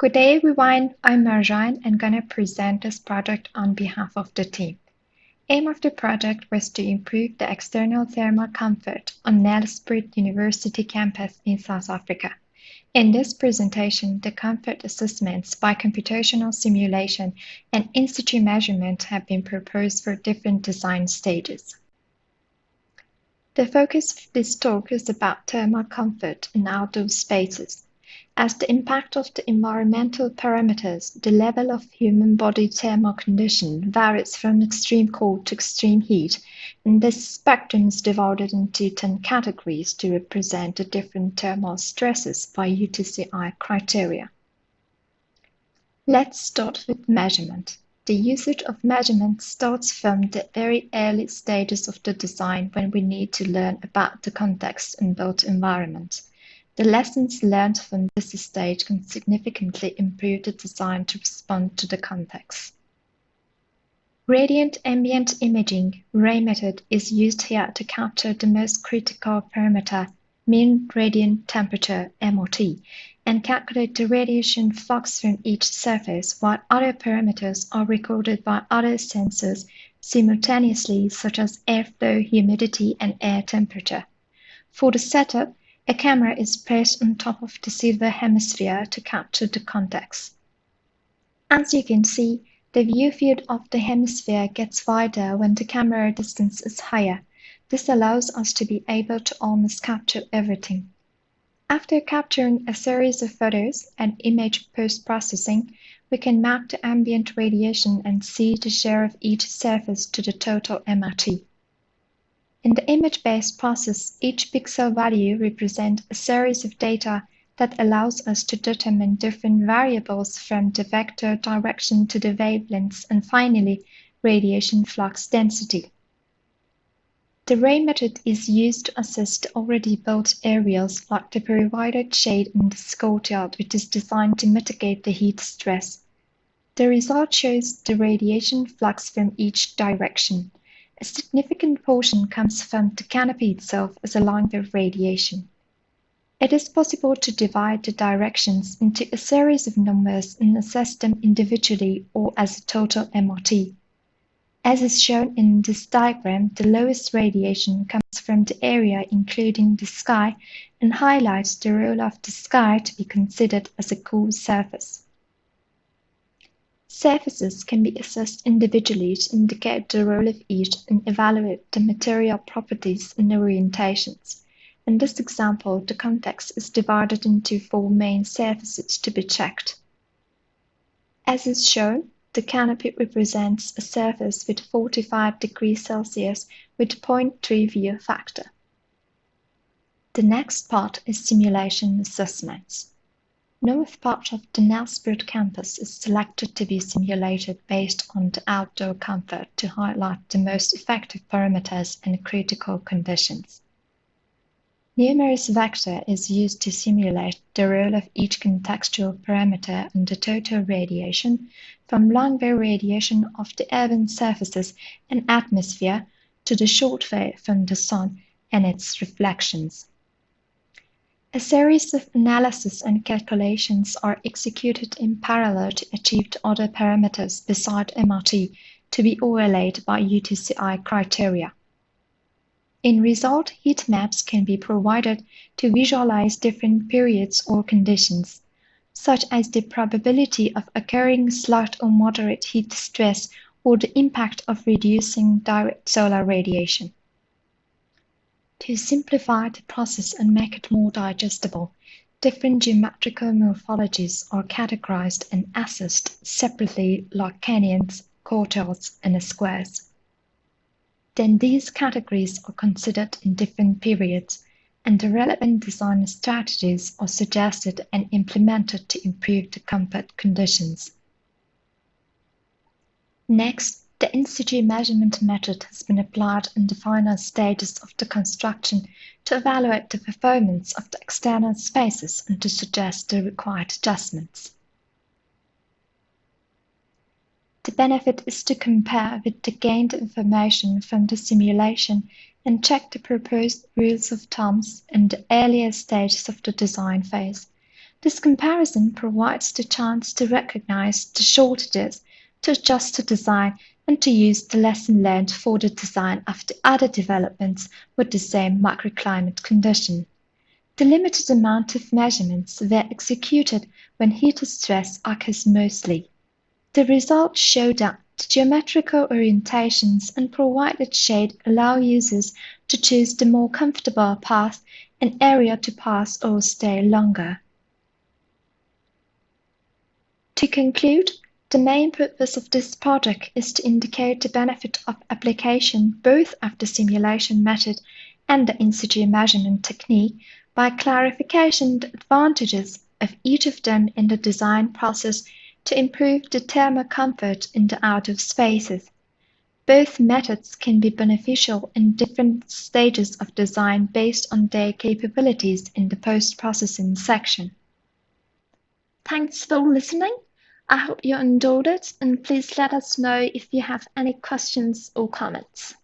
Good day everyone, I'm Marjan and gonna present this project on behalf of the team. Aim of the project was to improve the external thermal comfort on Nelspruit University campus in South Africa. In this presentation, the comfort assessments by computational simulation and in-situ measurement have been proposed for different design stages. The focus of this talk is about thermal comfort in outdoor spaces. As the impact of the environmental parameters, the level of human body thermal condition varies from extreme cold to extreme heat, and this spectrum is divided into 10 categories to represent the different thermal stresses by UTCI criteria. Let's start with measurement. The usage of measurement starts from the very early stages of the design when we need to learn about the context and built environment. The lessons learned from this stage can significantly improve the design to respond to the context. Radiant ambient imaging, RAY method, is used here to capture the most critical parameter, mean radiant temperature, MOT, and calculate the radiation flux from each surface, while other parameters are recorded by other sensors simultaneously, such as airflow, humidity, and air temperature. For the setup, a camera is placed on top of the silver hemisphere to capture the context. As you can see, the view field of the hemisphere gets wider when the camera distance is higher. This allows us to be able to almost capture everything. After capturing a series of photos and image post-processing, we can map the ambient radiation and see the share of each surface to the total MRT. In the image-based process, each pixel value represents a series of data that allows us to determine different variables from the vector direction to the wavelengths and finally, radiation flux density. The RAY method is used to assess the already built areas like the provided shade in this courtyard, which is designed to mitigate the heat stress. The result shows the radiation flux from each direction. A significant portion comes from the canopy itself as a line of radiation. It is possible to divide the directions into a series of numbers and assess them individually or as a total MRT. As is shown in this diagram, the lowest radiation comes from the area including the sky and highlights the role of the sky to be considered as a cool surface. Surfaces can be assessed individually to indicate the role of each and evaluate the material properties and orientations. In this example, the context is divided into 4 main surfaces to be checked. As is shown, the canopy represents a surface with 45 degrees Celsius with 0.3 view factor. The next part is simulation assessments. North part of the Nelspruit campus is selected to be simulated based on the outdoor comfort to highlight the most effective parameters and critical conditions. Numerous vector is used to simulate the role of each contextual parameter and the total radiation, from long-wave radiation of the urban surfaces and atmosphere to the short wave from the sun and its reflections. A series of analysis and calculations are executed in parallel to achieve the other parameters beside MRT to be overlaid by UTCI criteria. In result, heat maps can be provided to visualize different periods or conditions, such as the probability of occurring slight or moderate heat stress or the impact of reducing direct solar radiation. To simplify the process and make it more digestible, different geometrical morphologies are categorized and assessed separately like canyons, courtyards, and squares. Then these categories are considered in different periods, and the relevant design strategies are suggested and implemented to improve the comfort conditions. Next, the in-situ measurement method has been applied in the final stages of the construction to evaluate the performance of the external spaces and to suggest the required adjustments. The benefit is to compare with the gained information from the simulation and check the proposed rules of thumbs in the earlier stages of the design phase. This comparison provides the chance to recognize the shortages, to adjust the design, and to use the lesson learned for the design of the other developments with the same microclimate condition. The limited amount of measurements were executed when heat stress occurs mostly. The results show that the geometrical orientations and provided shade allow users to choose the more comfortable path and area to pass or stay longer. To conclude, the main purpose of this project is to indicate the benefit of application both of the simulation method and the in-situ measurement technique by clarification the advantages of each of them in the design process to improve the thermal comfort in the outdoor spaces. Both methods can be beneficial in different stages of design based on their capabilities in the post-processing section. Thanks for listening. I hope you enjoyed it, and please let us know if you have any questions or comments.